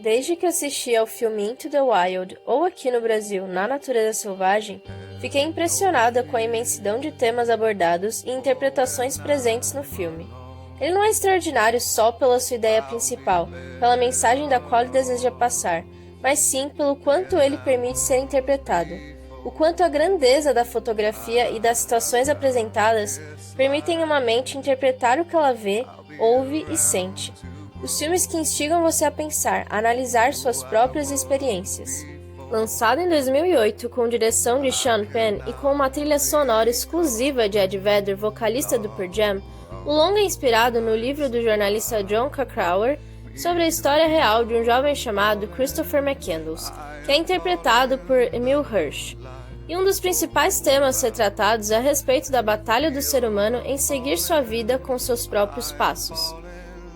Desde que assisti ao filme Into the Wild, ou aqui no Brasil, Na Natureza Selvagem, fiquei impressionada com a imensidão de temas abordados e interpretações presentes no filme. Ele não é extraordinário só pela sua ideia principal, pela mensagem da qual ele deseja passar, mas sim pelo quanto ele permite ser interpretado. O quanto a grandeza da fotografia e das situações apresentadas permitem a uma mente interpretar o que ela vê, ouve e sente. Os filmes que instigam você a pensar, a analisar suas próprias experiências. Lançado em 2008 com direção de Sean Penn e com uma trilha sonora exclusiva de Ed Vedder, vocalista do Pearl Jam, o longa é inspirado no livro do jornalista Jon Krakauer sobre a história real de um jovem chamado Christopher McCandless, que é interpretado por Emile Hirsch. E um dos principais temas retratados é a respeito da batalha do ser humano em seguir sua vida com seus próprios passos.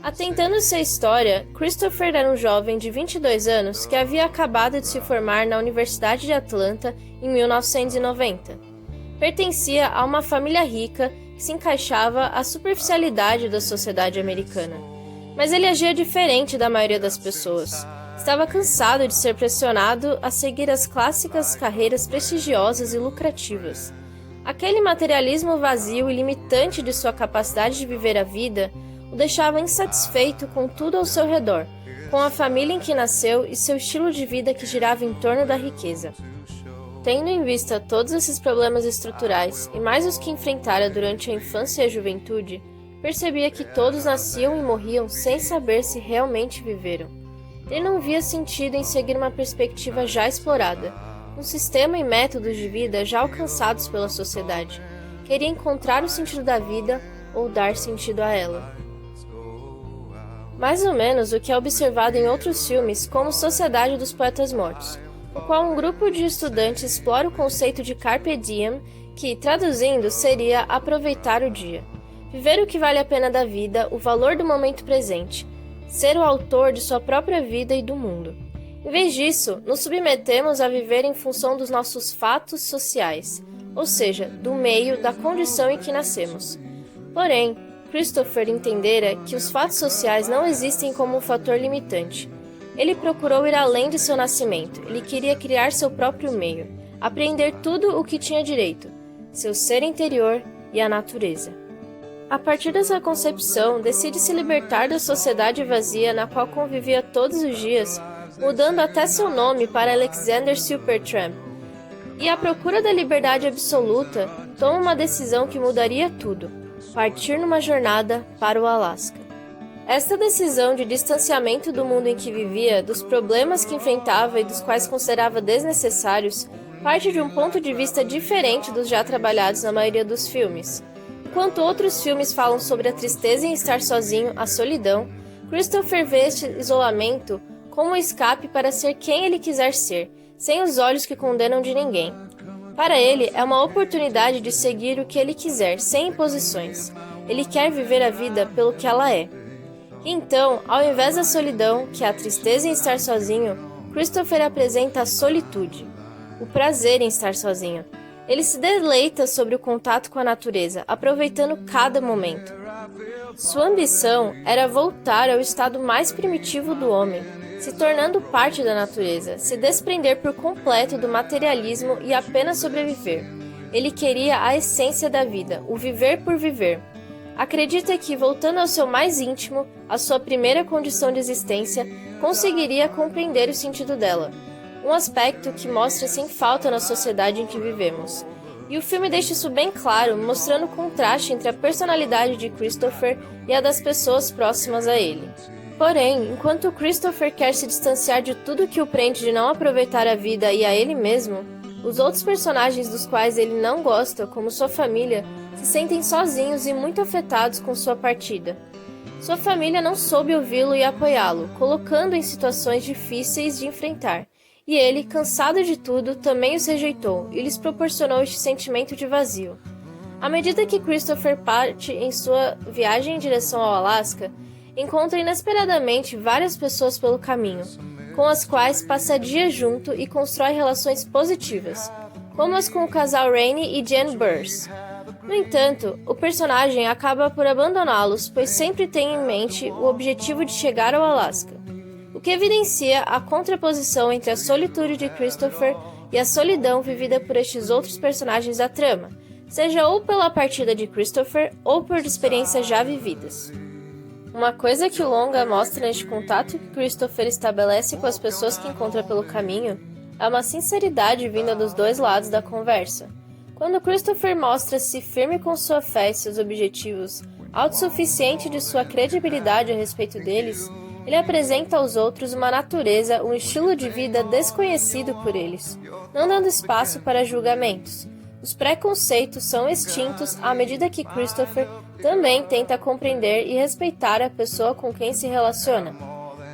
Atentando sua história, Christopher era um jovem de 22 anos que havia acabado de se formar na Universidade de Atlanta em 1990. Pertencia a uma família rica que se encaixava à superficialidade da sociedade americana. Mas ele agia diferente da maioria das pessoas. Estava cansado de ser pressionado a seguir as clássicas carreiras prestigiosas e lucrativas. Aquele materialismo vazio e limitante de sua capacidade de viver a vida o deixava insatisfeito com tudo ao seu redor, com a família em que nasceu e seu estilo de vida que girava em torno da riqueza. Tendo em vista todos esses problemas estruturais e mais os que enfrentara durante a infância e a juventude, percebia que todos nasciam e morriam sem saber se realmente viveram. Ele não via sentido em seguir uma perspectiva já explorada, um sistema e métodos de vida já alcançados pela sociedade. Queria encontrar o sentido da vida ou dar sentido a ela. Mais ou menos o que é observado em outros filmes, como Sociedade dos Poetas Mortos, no qual um grupo de estudantes explora o conceito de Carpe Diem, que, traduzindo, seria aproveitar o dia. Viver o que vale a pena da vida, o valor do momento presente, ser o autor de sua própria vida e do mundo. Em vez disso, nos submetemos a viver em função dos nossos fatos sociais, ou seja, do meio, da condição em que nascemos. Porém, Christopher entendera que os fatos sociais não existem como um fator limitante. Ele procurou ir além de seu nascimento, ele queria criar seu próprio meio, apreender tudo o que tinha direito, seu ser interior e a natureza. A partir dessa concepção, decide se libertar da sociedade vazia na qual convivia todos os dias, mudando até seu nome para Alexander Supertramp. E à procura da liberdade absoluta, toma uma decisão que mudaria tudo: partir numa jornada para o Alasca. Esta decisão de distanciamento do mundo em que vivia, dos problemas que enfrentava e dos quais considerava desnecessários, parte de um ponto de vista diferente dos já trabalhados na maioria dos filmes. Enquanto outros filmes falam sobre a tristeza em estar sozinho, a solidão, Christopher vê este isolamento como um escape para ser quem ele quiser ser, sem os olhos que condenam de ninguém. Para ele, é uma oportunidade de seguir o que ele quiser, sem imposições. Ele quer viver a vida pelo que ela é. Então, ao invés da solidão, que é a tristeza em estar sozinho, Christopher apresenta a solitude, o prazer em estar sozinho. Ele se deleita sobre o contato com a natureza, aproveitando cada momento. Sua ambição era voltar ao estado mais primitivo do homem, se tornando parte da natureza, se desprender por completo do materialismo e apenas sobreviver. Ele queria a essência da vida, o viver por viver. Acredita que, voltando ao seu mais íntimo, a sua primeira condição de existência, conseguiria compreender o sentido dela, um aspecto que mostra sem falta na sociedade em que vivemos. E o filme deixa isso bem claro, mostrando o contraste entre a personalidade de Christopher e a das pessoas próximas a ele. Porém, enquanto Christopher quer se distanciar de tudo que o prende de não aproveitar a vida e a ele mesmo, os outros personagens dos quais ele não gosta, como sua família, se sentem sozinhos e muito afetados com sua partida. Sua família não soube ouvi-lo e apoiá-lo, colocando-o em situações difíceis de enfrentar. E ele, cansado de tudo, também os rejeitou e lhes proporcionou este sentimento de vazio. À medida que Christopher parte em sua viagem em direção ao Alasca, encontra inesperadamente várias pessoas pelo caminho, com as quais passa dias junto e constrói relações positivas, como as com o casal Rainey e Jen Burrs. No entanto, o personagem acaba por abandoná-los, pois sempre tem em mente o objetivo de chegar ao Alasca. O que evidencia a contraposição entre a solitude de Christopher e a solidão vivida por estes outros personagens da trama, seja ou pela partida de Christopher ou por experiências já vividas. Uma coisa que o longa mostra neste contato que Christopher estabelece com as pessoas que encontra pelo caminho é uma sinceridade vinda dos dois lados da conversa. Quando Christopher mostra-se firme com sua fé e seus objetivos, autossuficiente de sua credibilidade a respeito deles, ele apresenta aos outros uma natureza, um estilo de vida desconhecido por eles, não dando espaço para julgamentos. Os preconceitos são extintos à medida que Christopher também tenta compreender e respeitar a pessoa com quem se relaciona.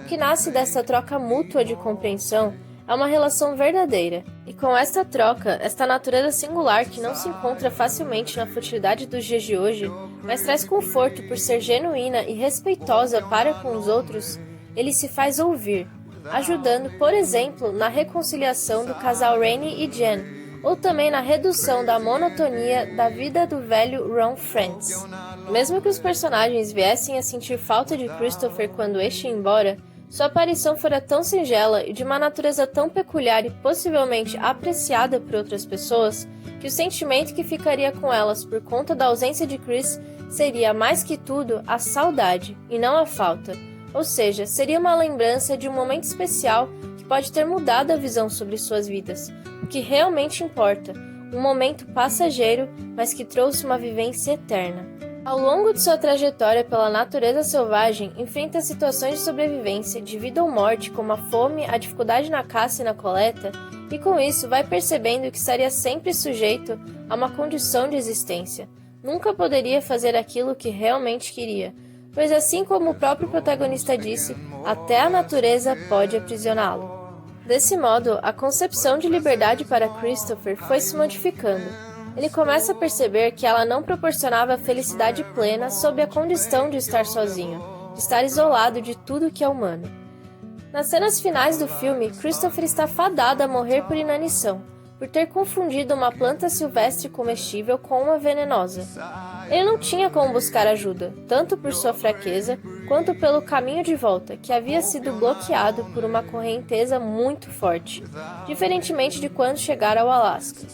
O que nasce dessa troca mútua de compreensão é uma relação verdadeira, e com esta troca, esta natureza singular que não se encontra facilmente na futilidade dos dias de hoje, mas traz conforto por ser genuína e respeitosa para com os outros, ele se faz ouvir, ajudando, por exemplo, na reconciliação do casal Rainey e Jen, ou também na redução da monotonia da vida do velho Ron Friends. Mesmo que os personagens viessem a sentir falta de Christopher quando este ia embora, sua aparição fora tão singela e de uma natureza tão peculiar e possivelmente apreciada por outras pessoas, que o sentimento que ficaria com elas por conta da ausência de Chris seria, mais que tudo, a saudade, e não a falta. Ou seja, seria uma lembrança de um momento especial que pode ter mudado a visão sobre suas vidas, o que realmente importa, um momento passageiro, mas que trouxe uma vivência eterna. Ao longo de sua trajetória pela natureza selvagem, enfrenta situações de sobrevivência, de vida ou morte, como a fome, a dificuldade na caça e na coleta, e com isso vai percebendo que estaria sempre sujeito a uma condição de existência. Nunca poderia fazer aquilo que realmente queria, pois assim como o próprio protagonista disse, até a natureza pode aprisioná-lo. Desse modo, a concepção de liberdade para Christopher foi se modificando. Ele começa a perceber que ela não proporcionava felicidade plena sob a condição de estar sozinho, de estar isolado de tudo que é humano. Nas cenas finais do filme, Christopher está fadado a morrer por inanição, por ter confundido uma planta silvestre comestível com uma venenosa. Ele não tinha como buscar ajuda, tanto por sua fraqueza, quanto pelo caminho de volta, que havia sido bloqueado por uma correnteza muito forte, diferentemente de quando chegara ao Alasca.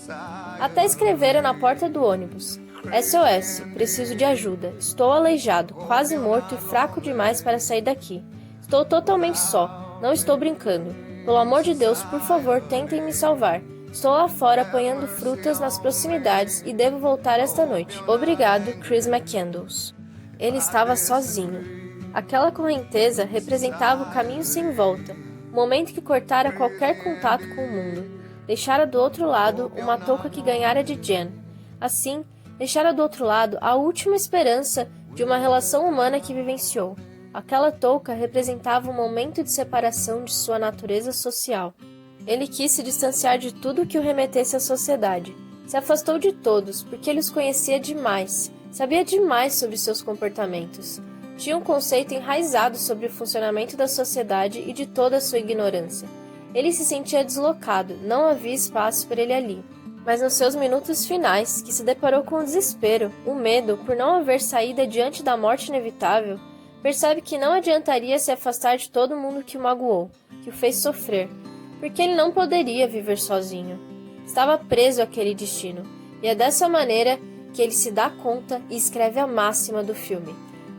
Até escreveram na porta do ônibus: SOS, preciso de ajuda, estou aleijado, quase morto e fraco demais para sair daqui. Estou totalmente só, não estou brincando. Pelo amor de Deus, por favor, tentem me salvar. Estou lá fora apanhando frutas nas proximidades e devo voltar esta noite. Obrigado, Chris McCandles. Ele estava sozinho. Aquela correnteza representava o caminho sem volta, o momento que cortara qualquer contato com o mundo. Deixara do outro lado uma touca que ganhara de Jen. Assim, deixara do outro lado a última esperança de uma relação humana que vivenciou. Aquela touca representava um momento de separação de sua natureza social. Ele quis se distanciar de tudo que o remetesse à sociedade. Se afastou de todos, porque ele os conhecia demais, sabia demais sobre seus comportamentos. Tinha um conceito enraizado sobre o funcionamento da sociedade e de toda a sua ignorância. Ele se sentia deslocado, não havia espaço para ele ali. Mas nos seus minutos finais, que se deparou com o desespero, o medo por não haver saída diante da morte inevitável, percebe que não adiantaria se afastar de todo mundo que o magoou, que o fez sofrer, porque ele não poderia viver sozinho. Estava preso àquele destino, e é dessa maneira que ele se dá conta e escreve a máxima do filme: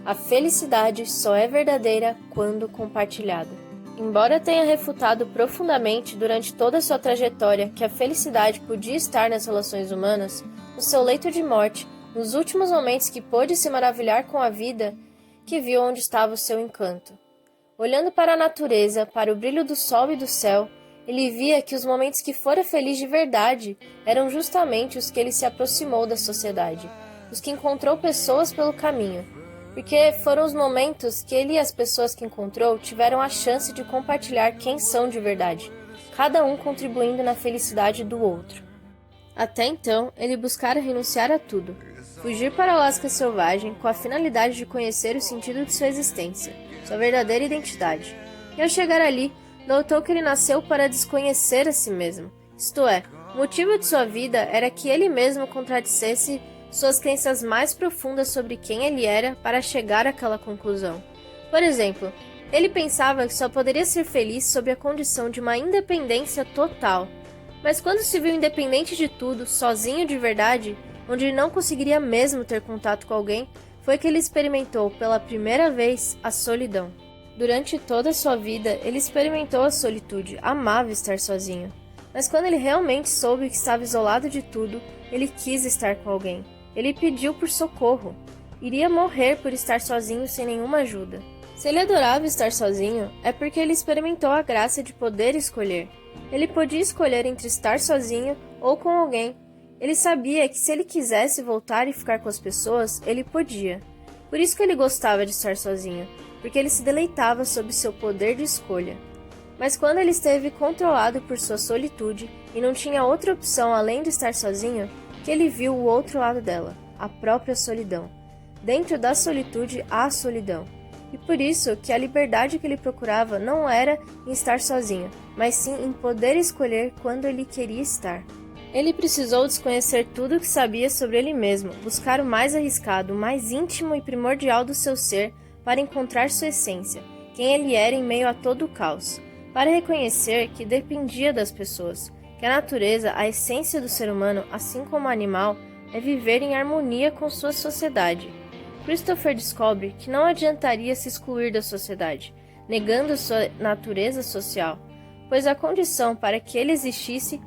a felicidade só é verdadeira quando compartilhada. Embora tenha refutado profundamente durante toda a sua trajetória que a felicidade podia estar nas relações humanas, no seu leito de morte, nos últimos momentos que pôde se maravilhar com a vida, que viu onde estava o seu encanto. Olhando para a natureza, para o brilho do sol e do céu, ele via que os momentos que fora feliz de verdade eram justamente os que ele se aproximou da sociedade, os que encontrou pessoas pelo caminho, porque foram os momentos que ele e as pessoas que encontrou tiveram a chance de compartilhar quem são de verdade, cada um contribuindo na felicidade do outro. Até então, ele buscara renunciar a tudo, fugir para o Alasca selvagem com a finalidade de conhecer o sentido de sua existência, sua verdadeira identidade. E ao chegar ali, notou que ele nasceu para desconhecer a si mesmo, isto é, o motivo de sua vida era que ele mesmo contradissesse suas crenças mais profundas sobre quem ele era para chegar àquela conclusão. Por exemplo, Ele pensava que só poderia ser feliz sob a condição de uma independência total. Mas quando se viu independente de tudo, sozinho de verdade, onde ele não conseguiria mesmo ter contato com alguém, foi que ele experimentou pela primeira vez a solidão. Durante toda a sua vida, ele experimentou a solitude, amava estar sozinho. Mas quando ele realmente soube que estava isolado de tudo, ele quis estar com alguém. Ele pediu por socorro. Iria morrer por estar sozinho sem nenhuma ajuda. Se ele adorava estar sozinho, é porque ele experimentou a graça de poder escolher. Ele podia escolher entre estar sozinho ou com alguém. Ele sabia que se ele quisesse voltar e ficar com as pessoas, ele podia. Por isso que ele gostava de estar sozinho, porque ele se deleitava sob seu poder de escolha. Mas quando ele esteve controlado por sua solitude e não tinha outra opção além de estar sozinho, que ele viu o outro lado dela, a própria solidão. Dentro da solitude há solidão. E por isso que a liberdade que ele procurava não era em estar sozinho, mas sim em poder escolher quando ele queria estar. Ele precisou desconhecer tudo o que sabia sobre ele mesmo, buscar o mais arriscado, o mais íntimo e primordial do seu ser para encontrar sua essência, quem ele era em meio a todo o caos, para reconhecer que dependia das pessoas, que a natureza, a essência do ser humano, assim como o animal, é viver em harmonia com sua sociedade. Christopher descobre que não adiantaria se excluir da sociedade, negando sua natureza social, pois a condição para que ele existisse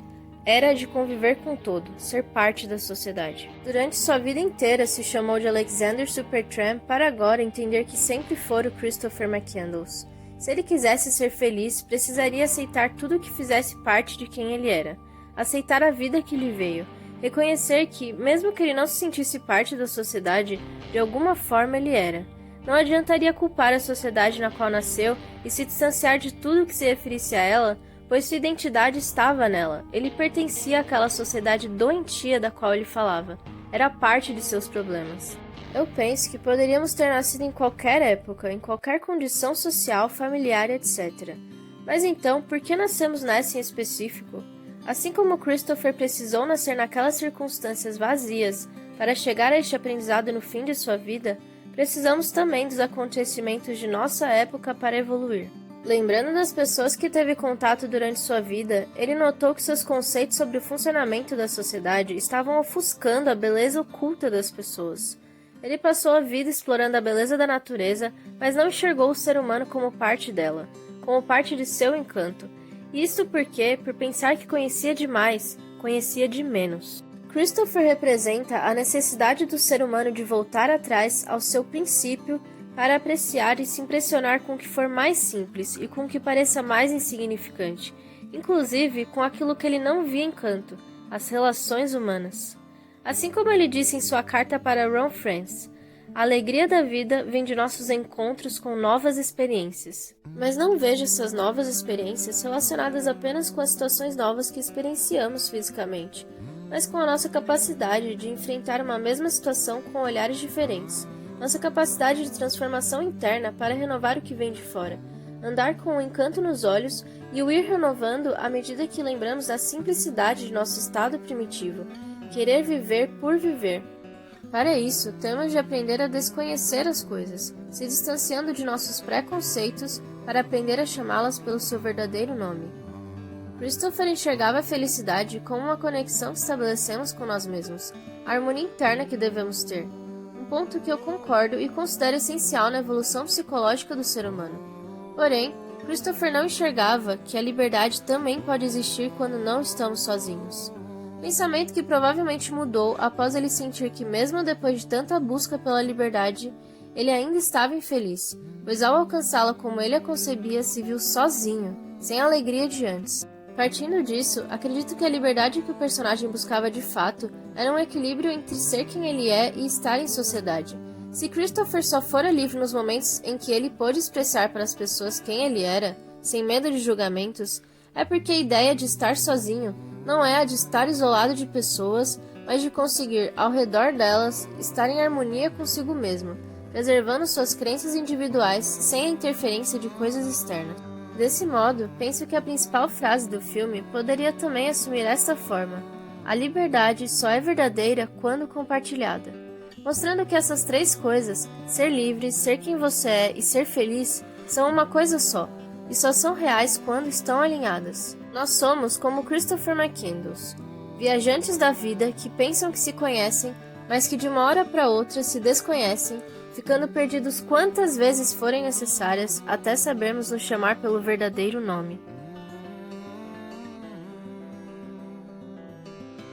era de conviver com todo, ser parte da sociedade. Durante sua vida inteira se chamou de Alexander Supertramp para agora entender que sempre fora o Christopher McCandless. Se ele quisesse ser feliz, precisaria aceitar tudo que fizesse parte de quem ele era, aceitar a vida que lhe veio, reconhecer que, mesmo que ele não se sentisse parte da sociedade, de alguma forma ele era. Não adiantaria culpar a sociedade na qual nasceu e se distanciar de tudo que se referisse a ela, pois sua identidade estava nela. Ele pertencia àquela sociedade doentia da qual ele falava. Era parte de seus problemas. Eu penso que poderíamos ter nascido em qualquer época, em qualquer condição social, familiar, etc. Mas então, por que nascemos nessa em específico? Assim como Christopher precisou nascer naquelas circunstâncias vazias para chegar a este aprendizado no fim de sua vida, precisamos também dos acontecimentos de nossa época para evoluir. Lembrando das pessoas que teve contato durante sua vida, ele notou que seus conceitos sobre o funcionamento da sociedade estavam ofuscando a beleza oculta das pessoas. Ele passou a vida explorando a beleza da natureza, mas não enxergou o ser humano como parte dela, como parte de seu encanto. Isso porque, por pensar que conhecia demais, conhecia de menos. Christopher representa a necessidade do ser humano de voltar atrás ao seu princípio para apreciar e se impressionar com o que for mais simples e com o que pareça mais insignificante, inclusive com aquilo que ele não via encanto, as relações humanas. Assim como ele disse em sua carta para Ron Franz, a alegria da vida vem de nossos encontros com novas experiências. Mas não vejo essas novas experiências relacionadas apenas com as situações novas que experienciamos fisicamente, mas com a nossa capacidade de enfrentar uma mesma situação com olhares diferentes, nossa capacidade de transformação interna para renovar o que vem de fora, andar com o encanto nos olhos e o ir renovando à medida que lembramos da simplicidade de nosso estado primitivo, querer viver por viver. Para isso, temos de aprender a desconhecer as coisas, se distanciando de nossos preconceitos para aprender a chamá-las pelo seu verdadeiro nome. Christopher enxergava a felicidade como uma conexão que estabelecemos com nós mesmos, a harmonia interna que devemos ter. Ponto que eu concordo e considero essencial na evolução psicológica do ser humano. Porém, Christopher não enxergava que a liberdade também pode existir quando não estamos sozinhos. Pensamento que provavelmente mudou após ele sentir que mesmo depois de tanta busca pela liberdade, ele ainda estava infeliz, pois ao alcançá-la como ele a concebia, se viu sozinho, sem a alegria de antes. Partindo disso, acredito que a liberdade que o personagem buscava de fato era um equilíbrio entre ser quem ele é e estar em sociedade. Se Christopher só fora livre nos momentos em que ele pôde expressar para as pessoas quem ele era, sem medo de julgamentos, é porque a ideia de estar sozinho não é a de estar isolado de pessoas, mas de conseguir, ao redor delas, estar em harmonia consigo mesmo, preservando suas crenças individuais sem a interferência de coisas externas. Desse modo, penso que a principal frase do filme poderia também assumir esta forma: a liberdade só é verdadeira quando compartilhada. Mostrando que essas três coisas, ser livre, ser quem você é e ser feliz, são uma coisa só, e só são reais quando estão alinhadas. Nós somos como Christopher McCandless, viajantes da vida que pensam que se conhecem, mas que de uma hora para outra se desconhecem, ficando perdidos quantas vezes forem necessárias até sabermos nos chamar pelo verdadeiro nome.